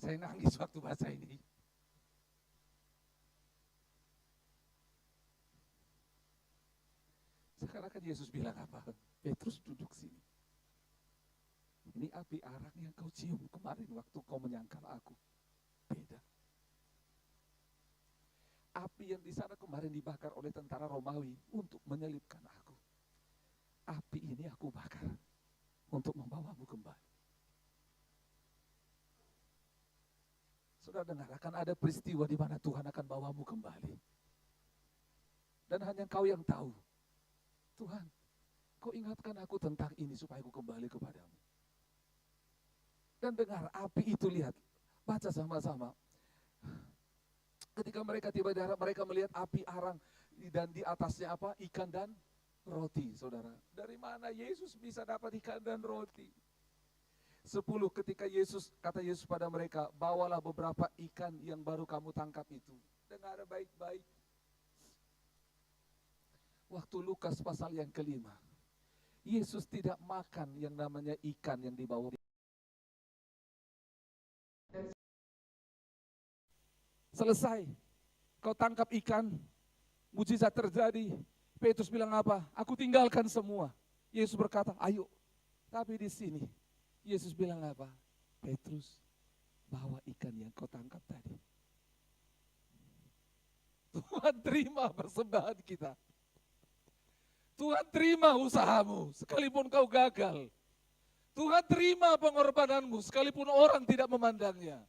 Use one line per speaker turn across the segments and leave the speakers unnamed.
Saya nangis waktu baca ini. Sekarang kan Yesus bilang apa? Petrus duduk sini. Ini api arang yang kau cium kemarin waktu kau menyangkal aku. Beda. Api yang di sana kemarin dibakar oleh tentara Romawi untuk menyelipkan aku. Api ini aku bakar untuk membawamu kembali. Saudara dengar, akan ada peristiwa di mana Tuhan akan bawamu kembali. Dan hanya Kau yang tahu. Tuhan, Kau ingatkan aku tentang ini supaya aku kembali kepadamu. Dan dengar, api itu lihat, baca sama-sama. Ketika mereka tiba di darat, mereka melihat api arang dan di atasnya apa? Ikan dan roti, saudara. Dari mana Yesus bisa dapat ikan dan roti? 10, ketika kata Yesus pada mereka, bawalah beberapa ikan yang baru kamu tangkap itu. Dengar baik-baik. Waktu Lukas pasal yang ke-5, Yesus tidak makan yang namanya ikan yang dibawa. Selesai, kau tangkap ikan, mujizat terjadi. Petrus bilang apa? Aku tinggalkan semua. Yesus berkata, ayo. Tapi di sini, Yesus bilang apa? Petrus, bawa ikan yang kau tangkap tadi. Tuhan terima persembahan kita. Tuhan terima usahamu, sekalipun kau gagal. Tuhan terima pengorbananmu, sekalipun orang tidak memandangnya.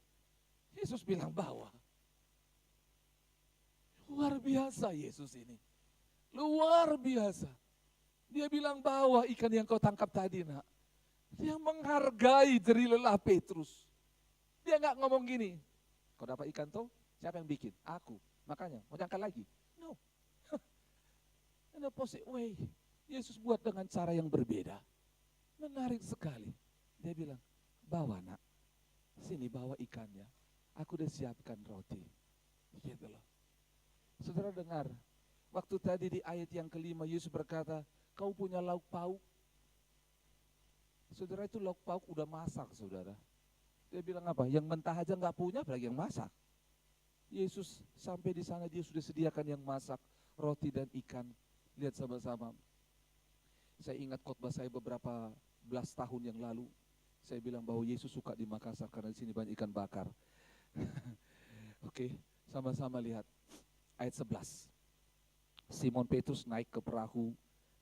Yesus bilang bawa. Luar biasa Yesus ini. Luar biasa. Dia bilang bawa ikan yang kau tangkap tadi, nak. Dia menghargai jerih lelah Petrus. Dia nggak ngomong gini, kau dapat ikan tuh, siapa yang bikin? Aku. Makanya, mau jangkal lagi? No. In a positive way. Yesus buat dengan cara yang berbeda. Menarik sekali. Dia bilang, bawa nak, sini bawa ikannya. Aku udah siapkan roti. Gitu loh. Saudara dengar, waktu tadi di ayat yang ke-5 Yesus berkata, kau punya lauk pauk. Saudara, itu lauk pauk udah masak, saudara. Dia bilang apa? Yang mentah aja nggak punya, apalagi yang masak. Yesus sampai di sana dia sudah sediakan yang masak, roti dan ikan. Lihat sama-sama. Saya ingat khotbah saya beberapa belas tahun yang lalu. Saya bilang bahwa Yesus suka di Makassar karena di sini banyak ikan bakar. Oke, sama-sama lihat ayat 11. Simon Petrus naik ke perahu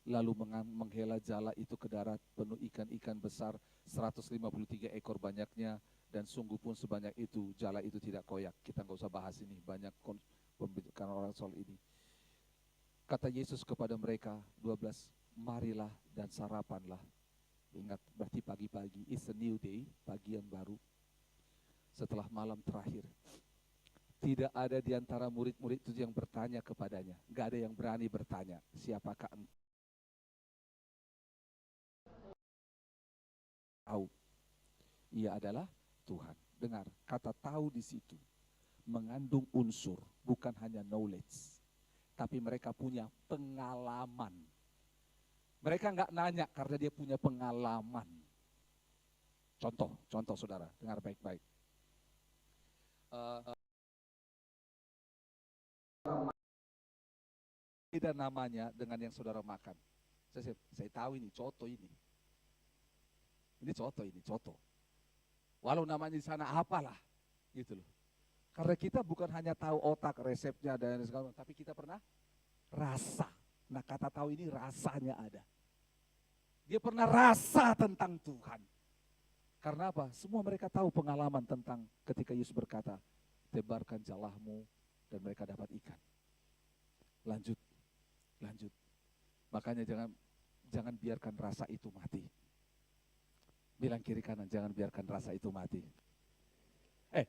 lalu menghela jala itu ke darat penuh ikan-ikan besar 153 ekor banyaknya, dan sungguh pun sebanyak itu jala itu tidak koyak. Kita nggak usah bahas ini, banyak pembicaraan orang soal ini. Kata Yesus kepada mereka 12, marilah dan sarapanlah. Ingat, berarti pagi-pagi, it's a new day, pagi yang baru. Setelah malam terakhir, tidak ada di antara murid-murid itu yang bertanya kepadanya. Gak ada yang berani bertanya, siapakah engkau? Tahu, ia adalah Tuhan. Dengar, kata tahu di situ mengandung unsur, bukan hanya knowledge, tapi mereka punya pengalaman. Mereka nggak nanya karena dia punya pengalaman. Contoh saudara, dengar baik-baik. Beda namanya dengan yang saudara makan. Saya tahu ini, coto ini. Ini coto. Walau namanya di sana apalah, gitu loh. Karena kita bukan hanya tahu otak, resepnya dan segala macam, tapi kita pernah rasa. Nah, kata tahu ini rasanya ada. Dia pernah rasa tentang Tuhan. Karena apa? Semua mereka tahu pengalaman tentang ketika Yesus berkata, tebarkan jalahmu dan mereka dapat ikan. Lanjut. Makanya jangan biarkan rasa itu mati. Bilang kiri kanan, jangan biarkan rasa itu mati.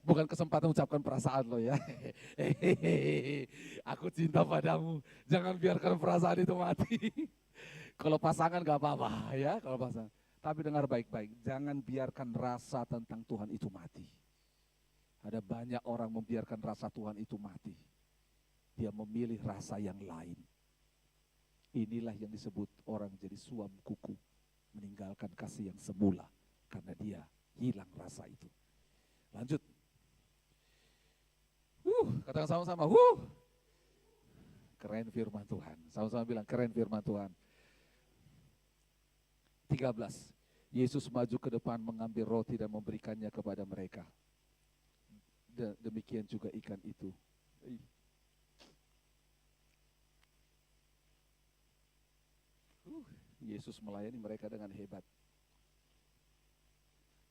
Bukan kesempatan ucapkan perasaan lo ya. Aku cinta padamu, jangan biarkan perasaan itu mati. Kalau pasangan gak apa-apa ya, kalau pasangan. Tapi dengar baik-baik, jangan biarkan rasa tentang Tuhan itu mati. Ada banyak orang membiarkan rasa Tuhan itu mati. Dia memilih rasa yang lain. Inilah yang disebut orang jadi suam kuku, meninggalkan kasih yang semula karena dia hilang rasa itu. Lanjut, Katakan sama-sama, keren firman Tuhan. Sama-sama bilang, keren firman Tuhan. 13. Yesus maju ke depan mengambil roti dan memberikannya kepada mereka. Demikian juga ikan itu. Yesus melayani mereka dengan hebat.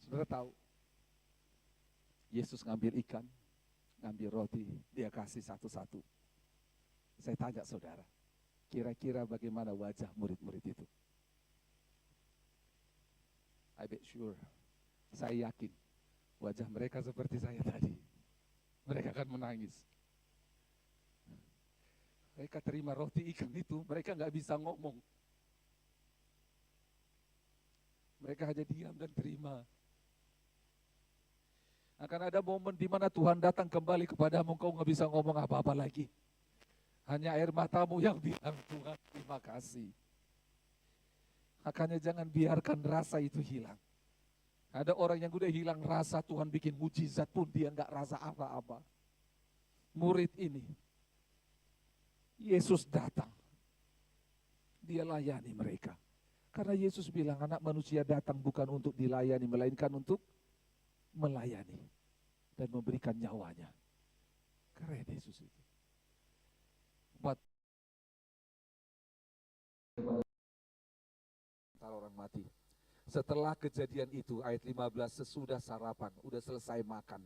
Saudara tahu, Yesus ngambil ikan, ngambil roti, dia kasih satu-satu. Saya tanya saudara, kira-kira bagaimana wajah murid-murid itu? I bet sure, saya yakin wajah mereka seperti saya tadi. Mereka akan menangis. Mereka terima roti ikan itu, mereka nggak bisa ngomong. Mereka hanya diam dan terima. Akan ada momen di mana Tuhan datang kembali kepadamu, kau nggak bisa ngomong apa-apa lagi. Hanya air matamu yang bilang, Tuhan terima kasih. Makanya jangan biarkan rasa itu hilang. Ada orang yang udah hilang rasa, Tuhan bikin mujizat pun dia nggak rasa apa-apa. Murid ini, Yesus datang, dia layani mereka. Karena Yesus bilang anak manusia datang bukan untuk dilayani, melainkan untuk melayani dan memberikan nyawanya. Keren Yesus itu. Orang mati. Setelah kejadian itu, ayat 15, sesudah sarapan, udah selesai makan.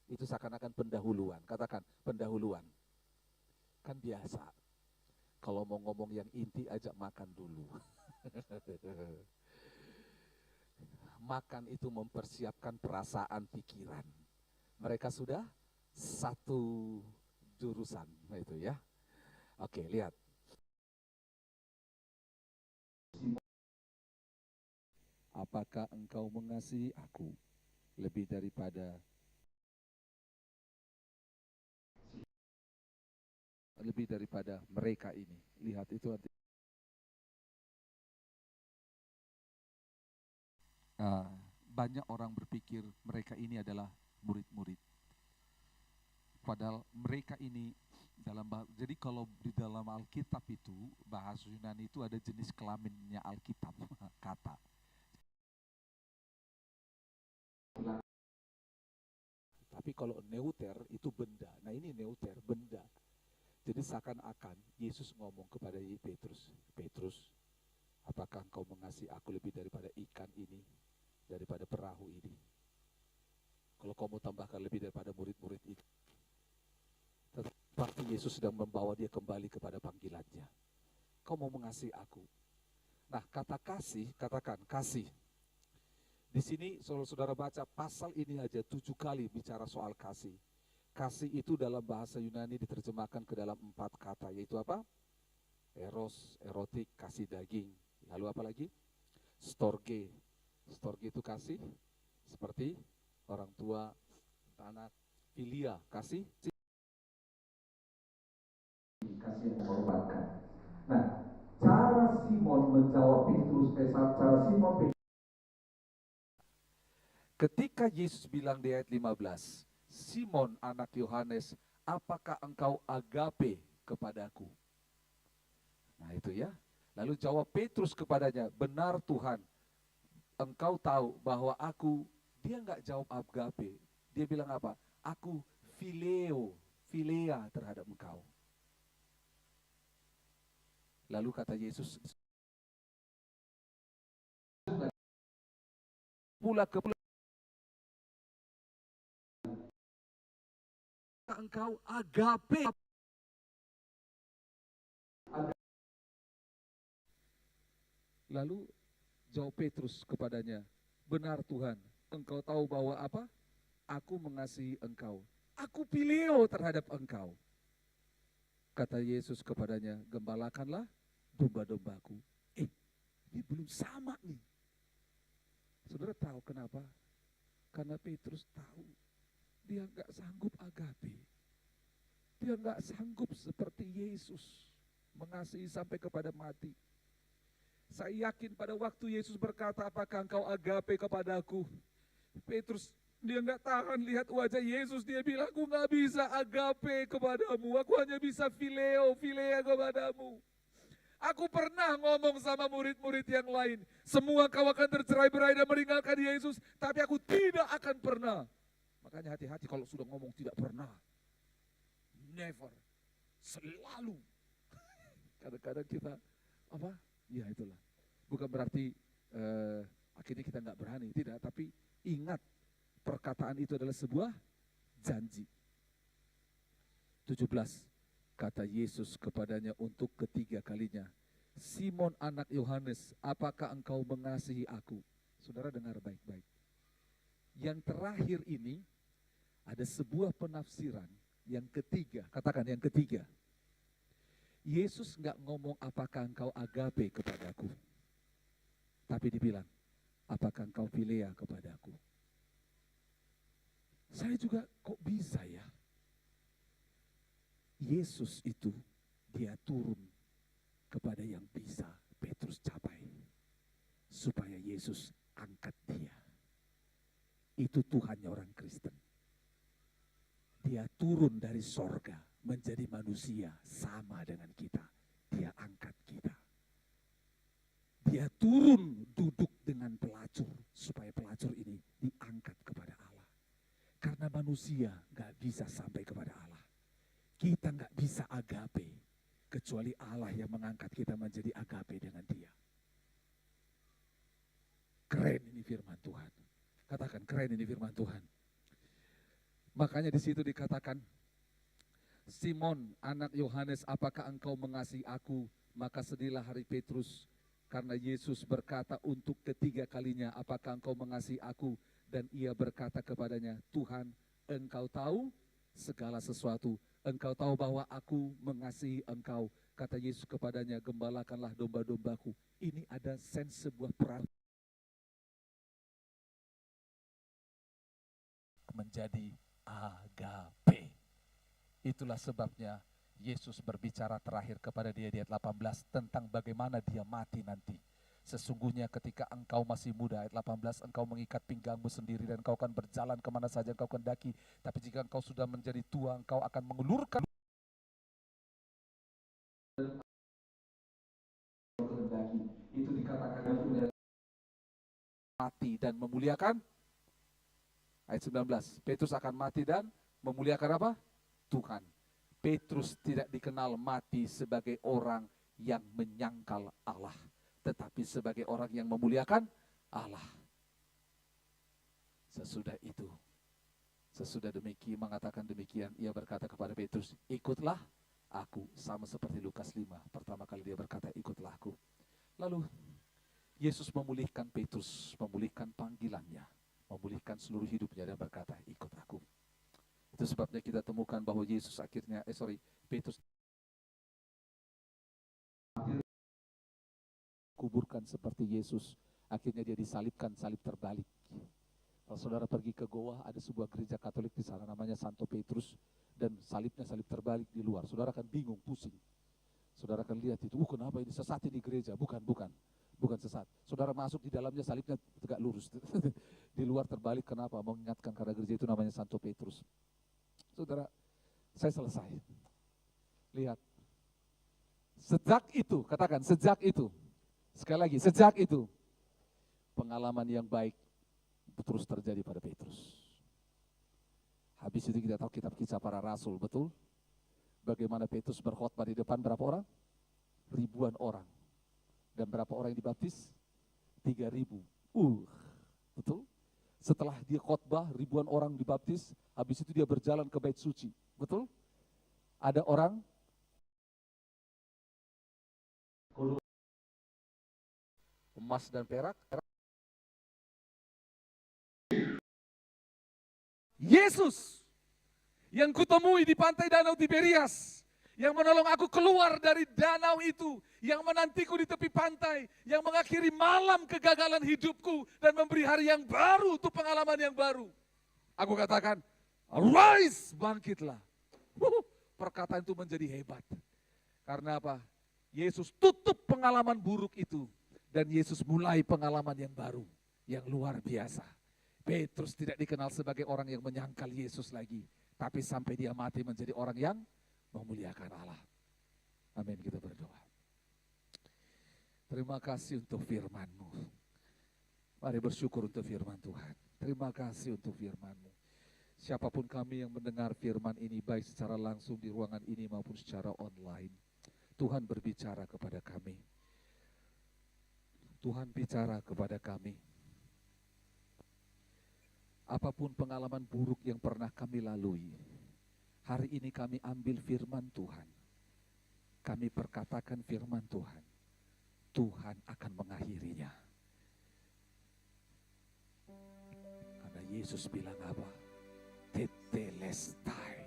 Itu seakan-akan pendahuluan. Katakan, pendahuluan. Kan biasa. Kalau mau ngomong yang inti, ajak makan dulu. Makan itu mempersiapkan perasaan, pikiran. Mereka sudah satu jurusan. Nah itu ya. Oke, lihat. Apakah engkau mengasihi aku lebih daripada mereka ini? Lihat itu artinya. Banyak orang berpikir mereka ini adalah murid-murid. Padahal mereka ini jadi kalau di dalam Alkitab itu, bahasa Yunani itu ada jenis kelaminnya Alkitab, kata. Tapi kalau neuter itu benda. Nah ini neuter, benda. Jadi seakan-akan Yesus ngomong kepada Petrus, Petrus, apakah engkau mengasihi aku lebih daripada ikan ini, daripada perahu ini? Kalau kau mau tambahkan lebih daripada murid-murid itu. Tetapi Yesus sedang membawa dia kembali kepada panggilannya. Kau mau mengasihi aku. Nah kata kasih, katakan kasih. Di sini saudara baca pasal ini aja 7 kali bicara soal kasih. Kasih itu dalam bahasa Yunani diterjemahkan ke dalam 4 kata, yaitu apa? Eros, erotik, kasih daging. Lalu apa lagi? Storge. Storge itu kasih seperti orang tua, anak. Filia, kasih yang mengorbankan. Nah, cara Simon menjawab Petrus, cara Simon Petrus. Ketika Yesus bilang di ayat 15, Simon anak Yohanes, apakah engkau agape kepadaku? Nah itu ya. Lalu jawab Petrus kepadanya, benar Tuhan, engkau tahu bahwa aku, dia nggak jawab agape. Dia bilang apa? Aku philea terhadap engkau. Lalu kata Yesus, pula engkau agape. Lalu jawab Petrus kepadanya, benar Tuhan, engkau tahu bahwa apa? Aku mengasihi engkau. Aku phileo terhadap engkau. Kata Yesus kepadanya, gembalakanlah domba-dombaku. Ini belum sama nih. Saudara tahu kenapa? Karena Petrus tahu dia nggak sanggup agape. Dia nggak sanggup seperti Yesus mengasihi sampai kepada mati. Saya yakin pada waktu Yesus berkata, apakah engkau agape kepadaku? Petrus Dia nggak tahan lihat wajah Yesus. Dia bilang, aku nggak bisa agape kepadamu. Aku hanya bisa philea kepadamu. Aku pernah ngomong sama murid-murid yang lain. Semua kau akan tercerai-berai dan meninggalkan Yesus. Tapi aku tidak akan pernah. Makanya hati-hati kalau sudah ngomong tidak pernah. Never. Selalu. Kadang-kadang kita, ya itulah. Bukan berarti akhirnya kita nggak berani. Tidak, tapi ingat. Perkataan itu adalah sebuah janji. 17. Kata Yesus kepadanya untuk ketiga kalinya, Simon anak Yohanes, apakah engkau mengasihi aku? Saudara dengar baik-baik. Yang terakhir ini ada sebuah penafsiran yang ketiga. Katakan yang ketiga. Yesus nggak ngomong apakah engkau agape kepadaku. Tapi dibilang, apakah engkau philea kepadaku? Saya juga kok bisa ya? Yesus itu dia turun kepada yang bisa Petrus capai. Supaya Yesus angkat dia. Itu Tuhannya orang Kristen. Dia turun dari sorga menjadi manusia sama dengan kita. Dia angkat kita. Dia turun duduk dengan pelacur supaya pelacur ini diangkat kepada Allah. Karena manusia gak bisa sampai kepada Allah. Kita gak bisa agape. Kecuali Allah yang mengangkat kita menjadi agape dengan dia. Keren ini firman Tuhan. Katakan keren ini firman Tuhan. Makanya di situ dikatakan, Simon anak Yohanes, apakah engkau mengasihi aku? Maka sedihlah hari Petrus. Karena Yesus berkata untuk ketiga kalinya, apakah engkau mengasihi aku? Dan ia berkata kepadanya, Tuhan, engkau tahu segala sesuatu. Engkau tahu bahwa aku mengasihi engkau. Kata Yesus kepadanya, gembalakanlah domba-dombaku. Ini ada sebuah peran menjadi agape. Itulah sebabnya Yesus berbicara terakhir kepada dia di ayat 18 tentang bagaimana dia mati nanti. Sesungguhnya ketika engkau masih muda, ayat 18, engkau mengikat pinggangmu sendiri dan engkau akan berjalan kemana saja engkau kehendaki. Tapi jika engkau sudah menjadi tua, engkau akan mengulurkan itu dikatakan mati dan memuliakan. Ayat 19, Petrus akan mati dan memuliakan apa? Tuhan. Petrus tidak dikenal mati sebagai orang yang menyangkal Allah, tetapi sebagai orang yang memuliakan Allah. Sesudah itu, sesudah demikian mengatakan demikian, ia berkata kepada Petrus, ikutlah aku. Sama seperti Lukas 5, pertama kali dia berkata, ikutlah aku. Lalu Yesus memulihkan Petrus, memulihkan panggilannya, memulihkan seluruh hidupnya dan berkata, ikut aku. Itu sebabnya kita temukan bahwa Yesus akhirnya, Petrus kuburkan seperti Yesus. Akhirnya dia disalibkan, salib terbalik. Kalau saudara pergi ke Goa, ada sebuah gereja Katolik di sana namanya Santo Petrus, dan salibnya salib terbalik di luar. Saudara akan bingung, pusing. Saudara akan lihat itu, kenapa ini sesat ini gereja? Bukan sesat. Saudara masuk di dalamnya salibnya tegak lurus. Di luar terbalik, kenapa? Mengingatkan karena gereja itu namanya Santo Petrus. Saudara, saya selesai. Lihat. Sejak itu, katakan sejak itu. Sekali lagi, sejak itu pengalaman yang baik terus terjadi pada Petrus. Habis itu kita tahu kitab Kisah Para Rasul, betul? Bagaimana Petrus berkhotbah di depan berapa orang? Ribuan orang. Dan berapa orang yang dibaptis? 3.000. Betul? Setelah dia khotbah, ribuan orang dibaptis, habis itu dia berjalan ke Bait Suci. Betul? Ada orang emas dan perak. Yesus yang kutemui di pantai Danau Tiberias, yang menolong aku keluar dari danau itu, yang menantiku di tepi pantai, yang mengakhiri malam kegagalan hidupku dan memberi hari yang baru untuk pengalaman yang baru. Aku katakan, arise, bangkitlah. Perkataan itu menjadi hebat. Karena apa? Yesus tutup pengalaman buruk itu dan Yesus mulai pengalaman yang baru, yang luar biasa. Petrus tidak dikenal sebagai orang yang menyangkal Yesus lagi, tapi sampai dia mati menjadi orang yang memuliakan Allah. Amin, kita berdoa. Terima kasih untuk firman-Mu. Mari bersyukur untuk firman Tuhan. Terima kasih untuk firman-Mu. Siapapun kami yang mendengar firman ini, baik secara langsung di ruangan ini maupun secara online, Tuhan berbicara kepada kami. Tuhan bicara kepada kami. Apapun pengalaman buruk yang pernah kami lalui, hari ini kami ambil firman Tuhan. Kami perkatakan firman Tuhan. Tuhan akan mengakhirinya. Karena Yesus bilang apa? Tetelestai.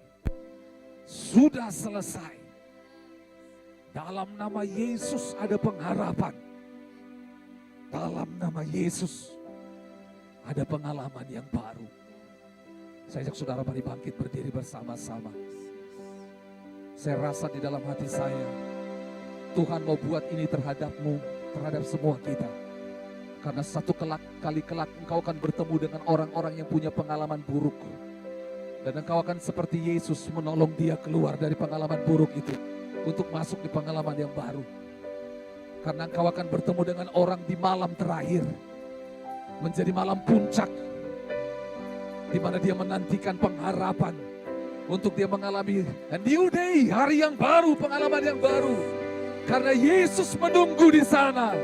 Sudah selesai. Dalam nama Yesus ada pengharapan. Dalam nama Yesus ada pengalaman yang baru. Saya ajak saudara mari bangkit berdiri bersama-sama. Saya rasa di dalam hati saya, Tuhan mau buat ini terhadapmu, terhadap semua kita. Karena satu kali kelak engkau akan bertemu dengan orang-orang yang punya pengalaman buruk. Dan engkau akan seperti Yesus menolong dia keluar dari pengalaman buruk itu. Untuk masuk di pengalaman yang baru. Karena engkau akan bertemu dengan orang di malam terakhir. Menjadi malam puncak, di mana dia menantikan pengharapan untuk dia mengalami a new day, hari yang baru, pengalaman yang baru. Karena Yesus menunggu di sana.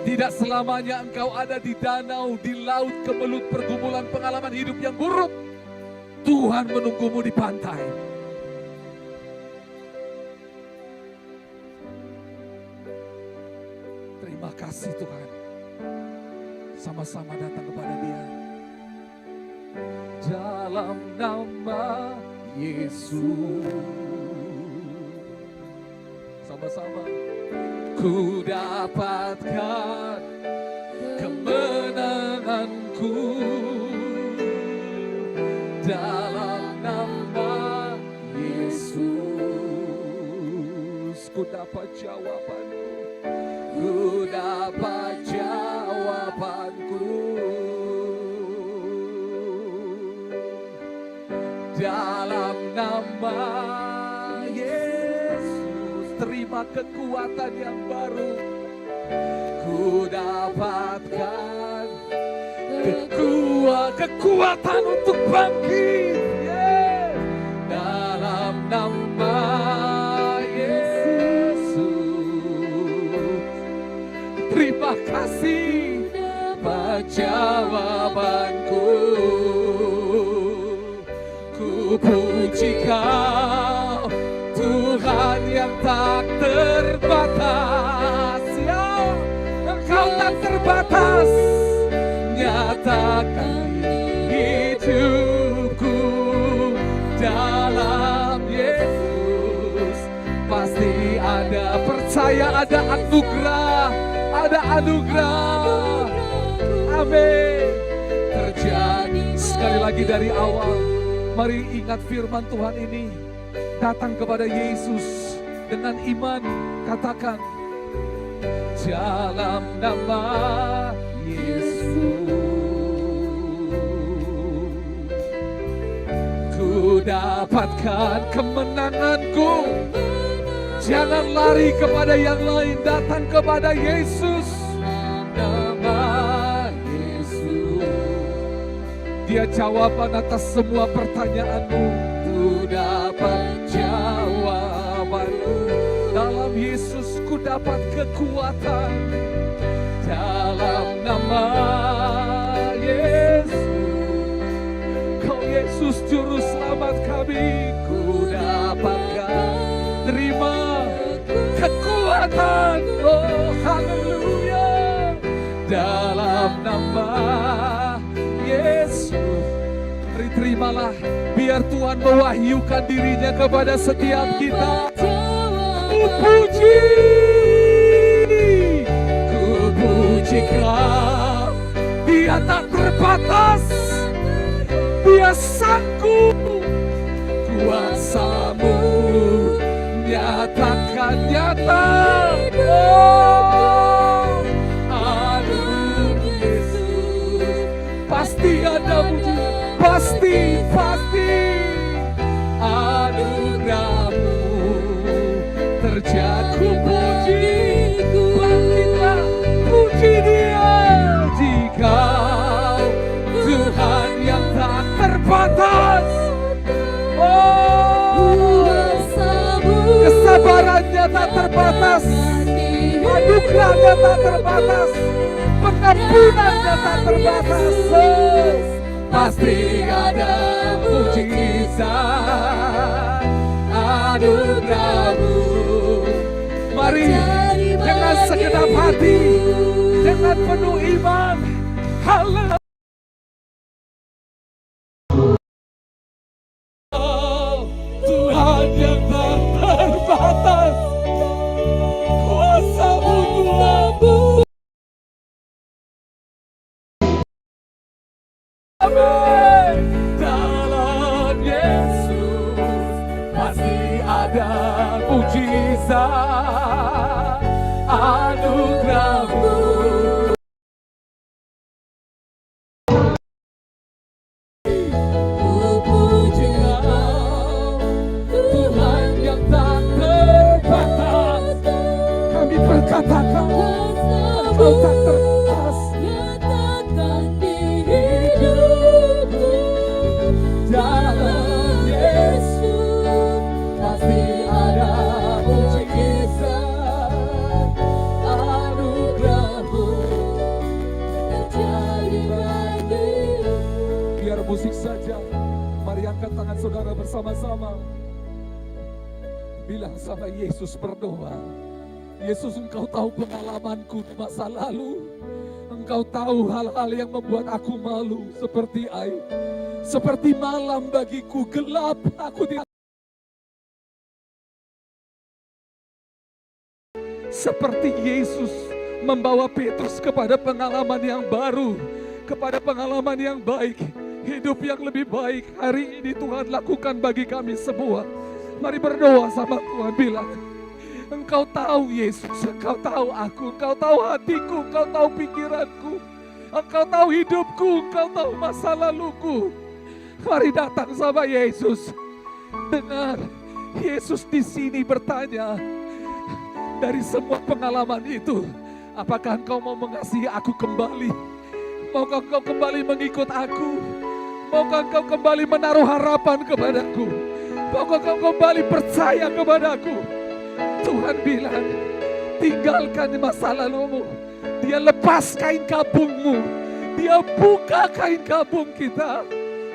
Tidak selamanya engkau ada di danau, di laut, kemelut pergumulan pengalaman hidup yang buruk. Tuhan menunggumu di pantai. Terima kasih Tuhan. Sama-sama datang kepada Dia. Dalam nama Yesus. Sama-sama. Ku dapatkan kemenanganku. Dalam nama Yesus. Ku dapat jawabanku. Ku dapat jawabanku. Dalam nama Yesus. Terima kekuatan yang baru. Ku dapatkan kekuatan untuk bangkit. Yeah. Dalam nama terima kasih jawabanku. Ku puji Kau Tuhan yang tak terbatas. Ya, Engkau tak terbatas. Nyatakan hidupku dalam Yesus. Pasti ada, percaya ada anugerah. Ada anugerah. Amin. Terjadi sekali lagi dari awal. Mari ingat firman Tuhan ini. Datang kepada Yesus dengan iman. Katakan dalam nama Yesus. Ku dapatkan kemenanganku. Jangan lari kepada yang lain, datang kepada Yesus. Nama Yesus. Dia jawaban atas semua pertanyaanmu. Ku dapat jawabanmu. Dalam Yesus ku dapat kekuatan. Dalam nama Yesus. Kau Yesus juru selamat kami. Ku dapatkan. Terima kekuatan, oh haleluya. Dalam nama Yesus. Mari terimalah, biar Tuhan mewahyukan dirinya kepada setiap kita. Ku puji Kau. Dia tak terbatas. Dia sanggup. Kuasa-Mu nyatakan nyata. Oh, aduh Yesus, pasti pasti anugerahmu terjadi bagiku. Bangkitlah, puji Dia. Dikau Tuhan yang tak terbatas. Kesabarannya tak terbatas, anugerahnya tak terbatas, pengampunannya tak terbatas. Pasti ada mujizat anugerahmu. Mari dengan segenap hati, dengan penuh iman, haleluya. Tuhan yang tak terbatas, kuasa-Mu Tuhan. Amin. Dalam Yesus pasti ada mujizat anugerahmu. Katakan Engkau tak terbatas, nyatakan di hidupku. Dalam Yesus pasti ada mujizat anugerahmu terjadi bagiku. Biar musik saja, mari angkat tangan saudara bersama-sama. Bilang sama Yesus, berdoa. Yesus, Engkau tahu pengalamanku di masa lalu. Engkau tahu hal-hal yang membuat aku malu, seperti air, seperti malam bagiku gelap. Aku tidak seperti Yesus membawa Petrus kepada pengalaman yang baru, kepada pengalaman yang baik, hidup yang lebih baik. Hari ini Tuhan lakukan bagi kami semua. Mari berdoa sama Tuhan, bilang, Engkau tahu Yesus, Engkau tahu aku, Engkau tahu hatiku, Engkau tahu pikiranku, Engkau tahu hidupku, Engkau tahu masa laluku. Mari datang sama Yesus. Dengar, Yesus di sini bertanya, dari semua pengalaman itu, apakah engkau mau mengasihi aku kembali? Maukah engkau kembali mengikut aku? Maukah engkau kembali menaruh harapan kepadaku? Maukah engkau kembali percaya kepadaku? Tuhan bilang, tinggalkan masa lalumu. Dia lepas kain kabungmu. Dia buka kain kabung kita.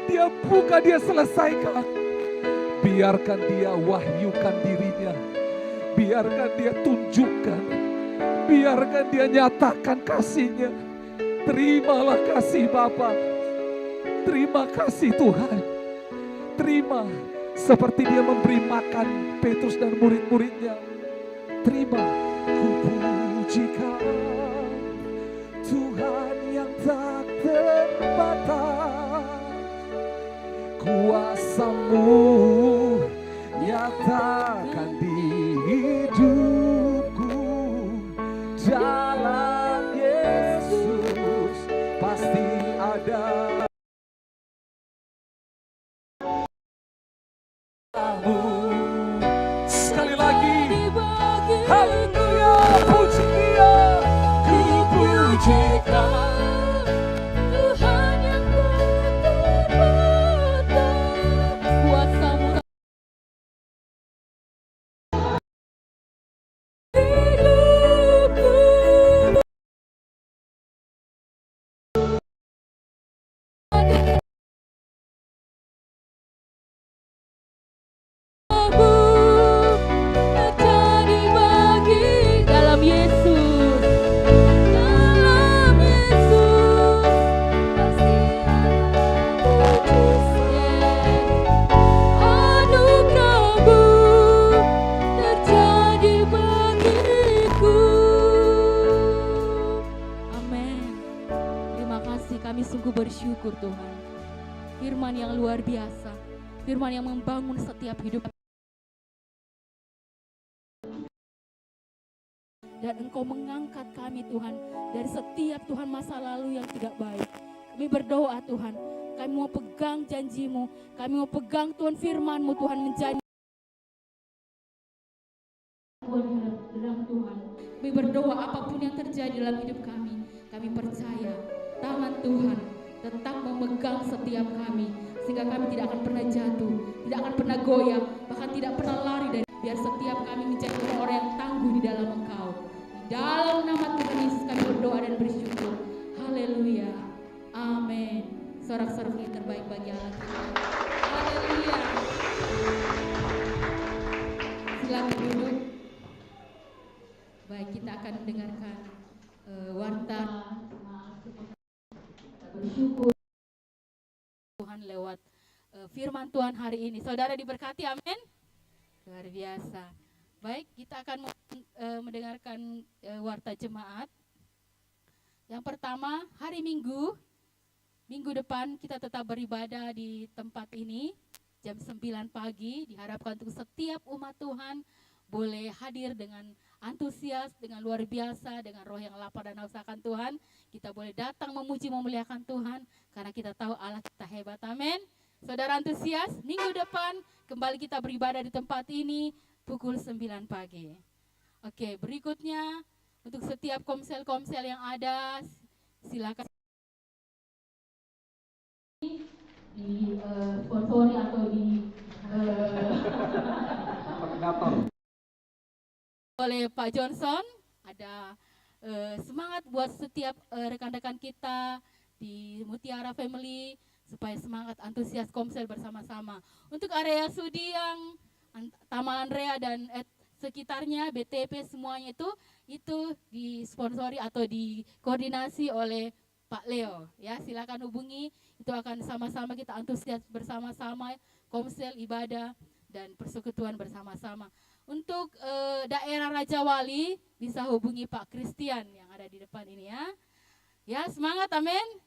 Dia buka, dia selesaikan. Biarkan dia wahyukan dirinya. Biarkan dia tunjukkan. Biarkan dia nyatakan kasihnya. Terimalah kasih Bapa. Terima kasih Tuhan. Terima seperti dia memberi makan Petrus dan murid-muridnya. Terima, ku puji Kau, Tuhan yang tak terbatas. Kuasa-Mu nyatakan di hidupku. Dalam Yesus pasti ada sekali lagi. Haleluya, puji Dia, ku puji Kau, Tuhan yang terbatas. Kuasa-Mu hidupku.
Bersyukur Tuhan, firman yang luar biasa, firman yang membangun setiap hidup, dan Engkau mengangkat kami Tuhan dari setiap Tuhan masa lalu yang tidak baik. Kami berdoa Tuhan, kami mau pegang janji-Mu, kami mau pegang Tuhan firman-Mu, Tuhan menjanji. Dalam Tuhan, kami berdoa apapun yang terjadi dalam hidup kami percaya tangan Tuhan tetap memegang setiap kami, sehingga kami tidak akan pernah jatuh, tidak akan pernah goyah, bahkan tidak pernah lari dari. Biar setiap kami menjadi orang yang tangguh di dalam Engkau. Di dalam nama Tuhan Yesus kami berdoa dan bersyukur. Haleluya. Amin. Sorak-sorak yang terbaik bagi Allah kita. Haleluya. Silakan duduk. Baik, kita akan mendengarkan warta bersyukur Tuhan lewat firman Tuhan hari ini. Saudara diberkati, amin. Luar biasa. Baik, kita akan mendengarkan warta jemaat. Yang pertama, hari Minggu depan kita tetap beribadah di tempat ini jam 9 pagi. Diharapkan untuk setiap umat Tuhan boleh hadir dengan antusias, dengan luar biasa, dengan roh yang lapar dan haus akan Tuhan. Kita boleh datang memuji memuliakan Tuhan karena kita tahu Allah kita hebat. Amin. Saudara antusias, minggu depan kembali kita beribadah di tempat ini pukul 9 pagi. Oke, berikutnya untuk setiap komsel-komsel yang ada, silakan di sponsori atau di oleh Pak Johnson. Ada semangat buat setiap rekan-rekan kita di Mutiara Family supaya semangat antusias komsel bersama-sama. Untuk area Sudi yang Taman Rea dan sekitarnya, BTP semuanya itu disponsori atau dikoordinasi oleh Pak Leo. Ya, silakan hubungi. Itu akan sama-sama kita antusias bersama-sama komsel ibadah dan persekutuan bersama-sama. Untuk daerah Raja Wali bisa hubungi Pak Christian yang ada di depan ini ya. Ya, semangat, amin.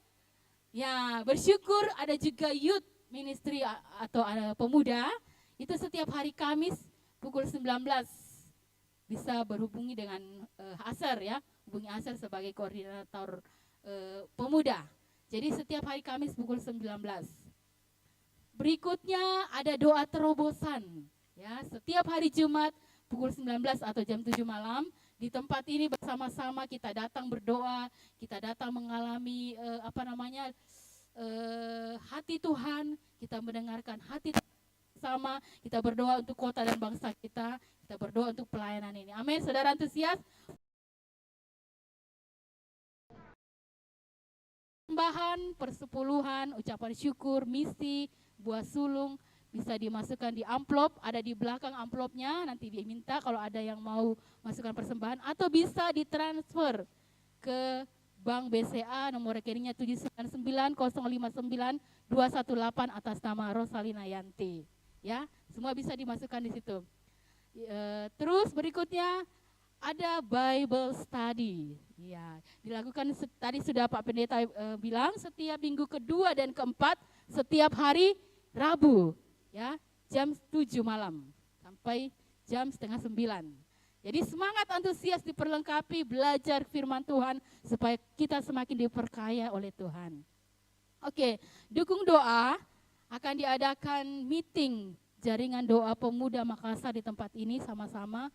Ya, bersyukur ada juga youth ministry atau pemuda. Itu setiap hari Kamis pukul 19 bisa berhubungi dengan Aser ya. Hubungi Aser sebagai koordinator pemuda. Jadi setiap hari Kamis pukul 19. Berikutnya ada doa terobosan. Ya, setiap hari Jumat pukul 19 atau jam 7 malam di tempat ini bersama-sama kita datang berdoa, kita datang mengalami hati Tuhan, kita mendengarkan hati sama, kita berdoa untuk kota dan bangsa kita berdoa untuk pelayanan ini. Amin. Saudara antusias? Persembahan, persepuluhan, ucapan syukur, misi, buah sulung bisa dimasukkan di amplop, ada di belakang amplopnya, nanti diminta kalau ada yang mau masukkan persembahan, atau bisa ditransfer ke Bank BCA nomor rekeningnya 799059218 atas nama Rosalina Yanti. Ya, semua bisa dimasukkan di situ. Terus berikutnya ada Bible Study. Ya, dilakukan tadi sudah Pak Pendeta bilang setiap minggu kedua dan keempat setiap hari Rabu. Ya, jam 7 malam sampai jam setengah 9. Jadi semangat antusias diperlengkapi belajar firman Tuhan supaya kita semakin diperkaya oleh Tuhan. Oke, dukung doa akan diadakan meeting jaringan doa pemuda Makassar di tempat ini sama-sama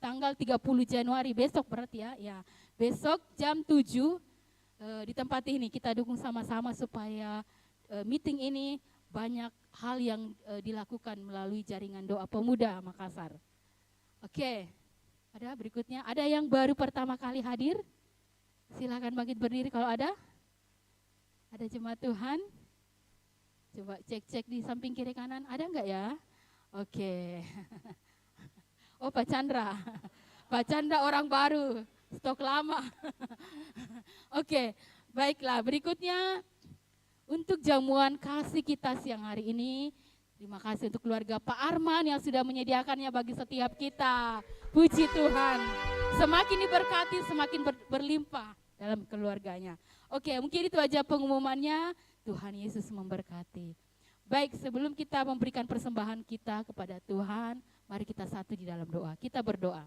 tanggal 30 Januari besok berarti ya. Ya, besok jam 7 di tempat ini kita dukung sama-sama supaya meeting ini banyak hal yang dilakukan melalui jaringan doa pemuda Makassar. Oke, ada berikutnya. Ada yang baru pertama kali hadir? Silakan bangkit berdiri kalau ada. Ada jemaat Tuhan? Coba cek-cek di samping kiri kanan. Ada enggak ya? Oke. Oh, Pak Chandra. Pak Chandra orang baru, stok lama. Oke, baiklah. Berikutnya untuk jamuan kasih kita siang hari ini, terima kasih untuk keluarga Pak Arman yang sudah menyediakannya bagi setiap kita. Puji Tuhan, semakin diberkati, semakin berlimpah dalam keluarganya. Oke, mungkin itu aja pengumumannya. Tuhan Yesus memberkati. Baik, sebelum kita memberikan persembahan kita kepada Tuhan, mari kita satu di dalam doa. Kita berdoa.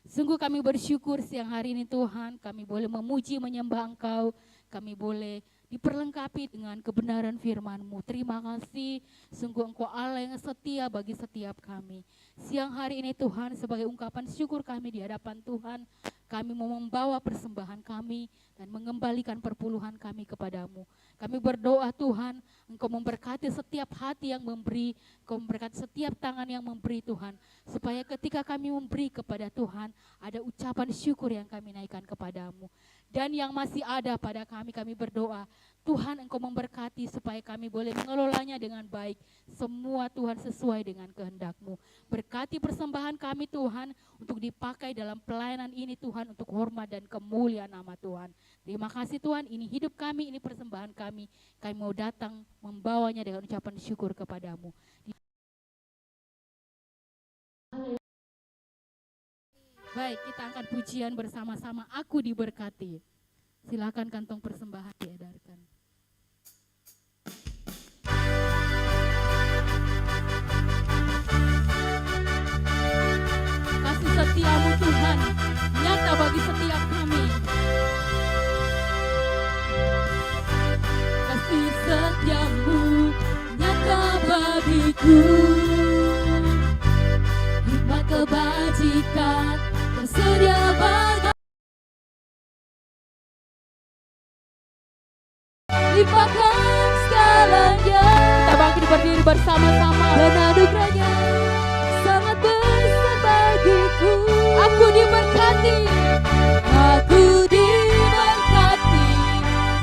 Sungguh kami bersyukur siang hari ini Tuhan, kami boleh memuji menyembah Engkau, kami boleh diperlengkapi dengan kebenaran firman-Mu. Terima kasih, sungguh Engkau Allah yang setia bagi setiap kami. Siang hari ini Tuhan, sebagai ungkapan syukur kami di hadapan Tuhan, kami mau membawa persembahan kami dan mengembalikan perpuluhan kami kepadamu. Kami berdoa Tuhan, Engkau memberkati setiap hati yang memberi, Engkau memberkati setiap tangan yang memberi Tuhan. Supaya ketika kami memberi kepada Tuhan, ada ucapan syukur yang kami naikkan kepadamu. Dan yang masih ada pada kami, kami berdoa, Tuhan Engkau memberkati supaya kami boleh mengelolanya dengan baik. Semua Tuhan sesuai dengan kehendak-Mu. Berkati persembahan kami Tuhan untuk dipakai dalam pelayanan ini Tuhan untuk hormat dan kemuliaan nama Tuhan. Terima kasih Tuhan, ini hidup kami, ini persembahan kami. Kami mau datang membawanya dengan ucapan syukur kepadamu. Baik, kita angkat pujian bersama-sama, Aku Diberkati. Silakan kantong persembahan diedarkan. Kasih setiamu Tuhan, nyata bagi setiap kami. Kasih setiamu, nyata bagiku. Hikmat kebajikan, tersedia bagi. Limpahkan segalanya. Kita bangkit berdiri bersama-sama. Dan anugerahnya sangat besar bagiku. Aku diberkati. Aku diberkati.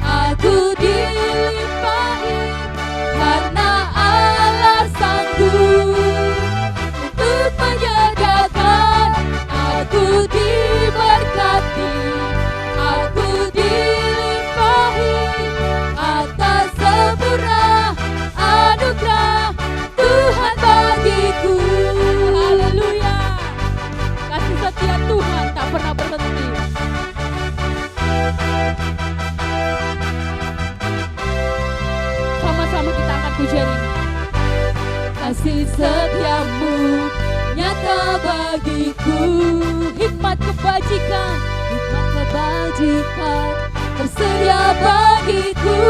Aku dilimpahi. Karena Allah sanggup untuk menyediakan. Aku diberkati. Aku dilimpahi. Atas sempurna anugerah Tuhan bagiku. Haleluya. Kasih setia Tuhan tak pernah berhenti. Sama-sama kita angkat pujian ini. Kasih setiamu nyata bagiku. Hikmat kebajikan tersedia bagiku.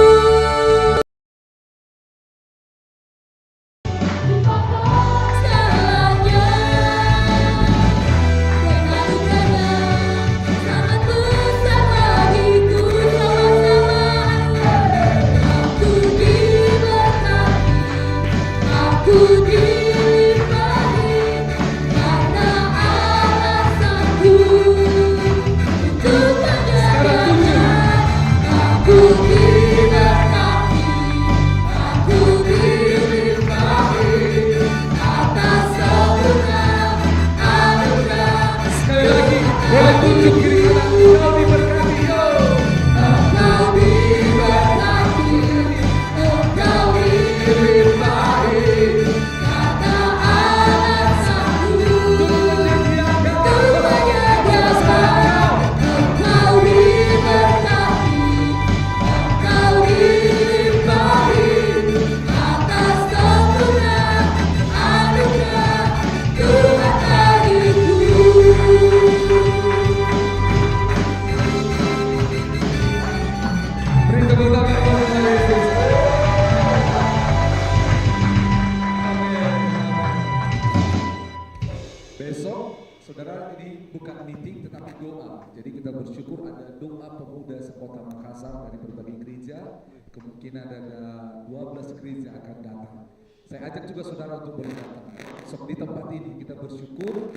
Kemungkinan ada 12 gereja akan datang. Saya ajak juga saudara untuk boleh datang. So, di tempat ini kita bersyukur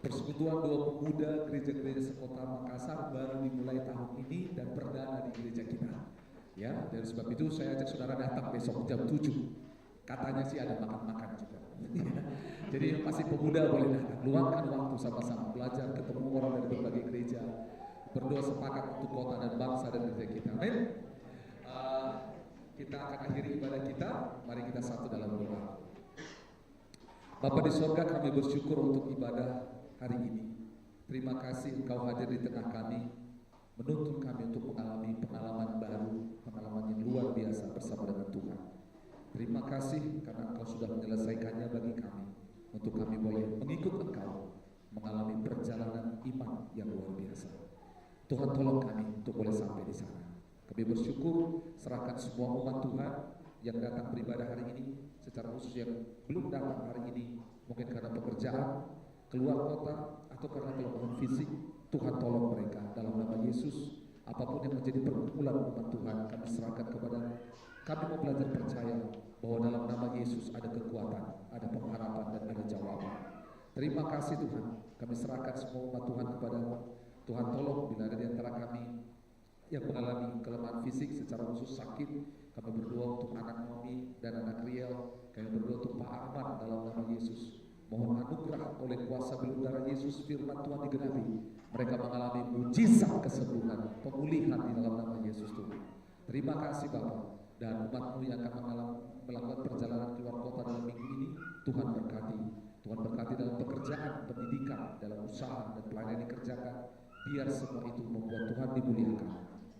persekutuan dua pemuda gereja-gereja sekota Makassar baru dimulai tahun ini dan perdana di gereja kita. Ya, dari sebab itu saya ajak saudara datang besok jam 7. Katanya sih ada makan-makan juga. Jadi masih pemuda boleh datang. Luangkan waktu sama-sama belajar, ketemu orang dari berbagai gereja, berdoa sepakat untuk kota dan bangsa dan gereja kita. Amin. Kita akan akhiri ibadah kita. Mari kita satu dalam doa. Bapa di sorga, kami bersyukur untuk ibadah hari ini. Terima kasih Engkau hadir di tengah kami, menuntun kami untuk mengalami pengalaman baru, pengalaman yang luar biasa bersama dengan Tuhan. Terima kasih karena Engkau sudah menyelesaikannya bagi kami, untuk kami boleh mengikut Engkau, mengalami perjalanan iman yang luar biasa. Tuhan tolong kami untuk boleh sampai di sana. Kami bersyukur, serahkan semua umat Tuhan yang datang beribadah hari ini, secara khusus yang belum datang hari ini, mungkin karena pekerjaan, keluar kota, atau karena kelemahan fisik. Tuhan tolong mereka dalam nama Yesus. Apapun yang menjadi pergumulan umat Tuhan, kami serahkan kepada. Kami mau belajar percaya bahwa dalam nama Yesus ada kekuatan, ada pengharapan, dan ada jawaban. Terima kasih Tuhan, kami serahkan semua umat Tuhan kepada-Mu. Tuhan tolong bila ada di antara kami yang mengalami kelemahan fisik, secara khusus sakit, kami berdoa untuk anak Nomi dan anak Riel. Kami berdoa untuk Pak Ahmad dalam nama Yesus. Mohon anugerah oleh kuasa belum darah Yesus, firman Tuhan digenapi. Mereka mengalami mujizat kesembuhan, pemulihan di dalam nama Yesus Tuhan. Terima kasih Bapa. Dan umat-Mu yang akan melakukan perjalanan keluar kota dalam minggu ini, Tuhan berkati. Tuhan berkati dalam pekerjaan, pendidikan, dalam usaha dan pelayanan yang dikerjakan. Biar semua itu membuat Tuhan dimuliakan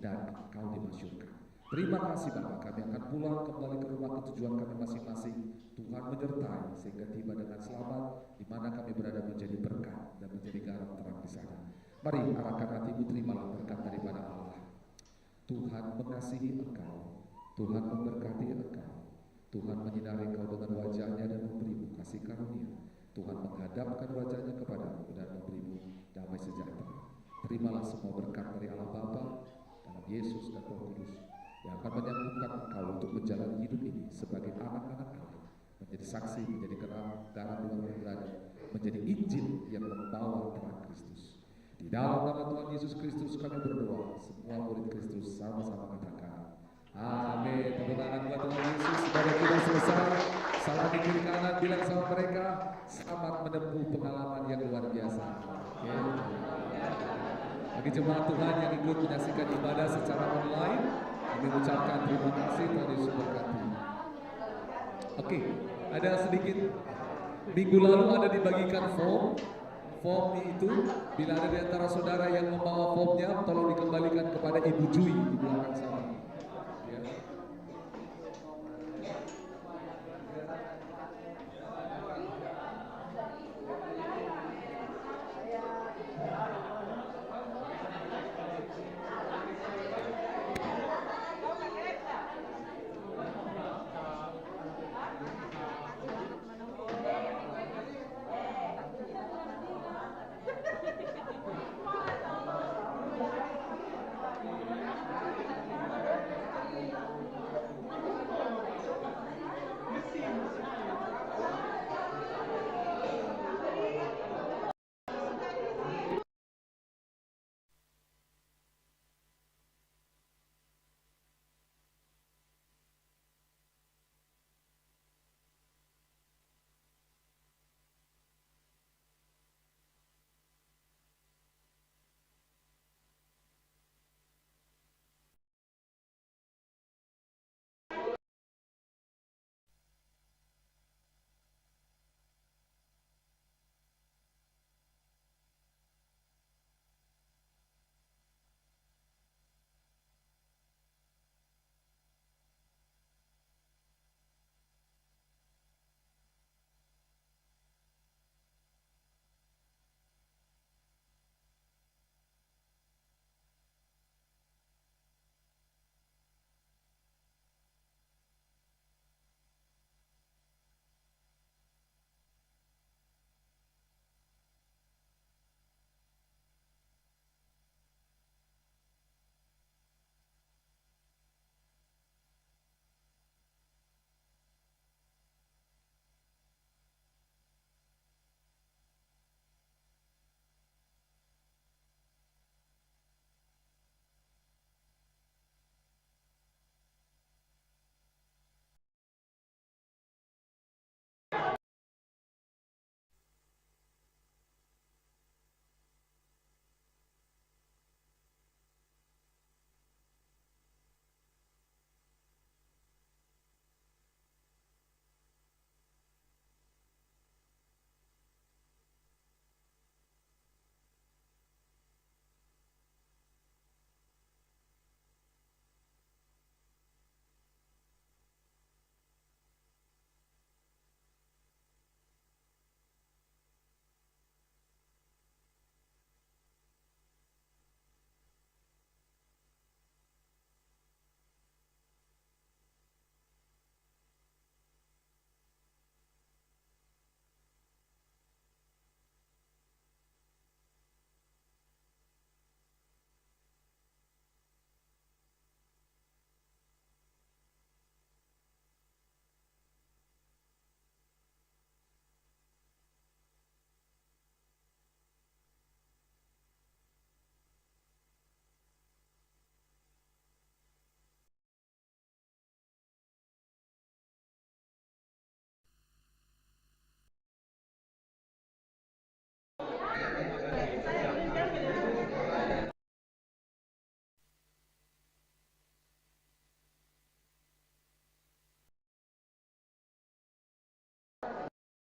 dan Engkau dimasyhurkan. Terima kasih Bapak, kami akan pulang kembali ke rumah ketujuan kami masing-masing. Tuhan menyertai sehingga tiba dengan selamat di mana kami berada menjadi berkat dan menjadi garam terang di sana. Mari arahkan hatimu, terimalah berkat daripada Allah. Tuhan mengasihi engkau, Tuhan memberkati engkau, Tuhan menyinari engkau dengan wajahnya dan memberimu kasih karunia. Tuhan menghadapkan wajahnya kepadamu dan memberimu damai sejahtera. Terimalah semua berkat dari Allah Bapa, dalam Yesus dan Roh Kudus, yang akan menyambungkan engkau untuk menjalani hidup ini sebagai anak-anak Allah, menjadi saksi, menjadi garam di mana berada, menjadi Injil yang membawa terang Kristus. Di dalam nama Tuhan Yesus Kristus kami berdoa, semua murid Kristus sama-sama katakan amin. Tepuk tangan buat Tuhan Yesus. Saudara kita selesai, salam di kiri kanan, bilang sama mereka, selamat menempuh pengalaman yang luar biasa. Oke. Bagi jemaat Tuhan yang ikut menyaksikan ibadah secara online, kami ucapkan terima kasih, Tuhan Yesus berkati. Oke, ada sedikit, minggu lalu ada dibagikan form itu, bila ada di antara saudara yang membawa formnya, tolong dikembalikan kepada Ibu Jui di belakang sana.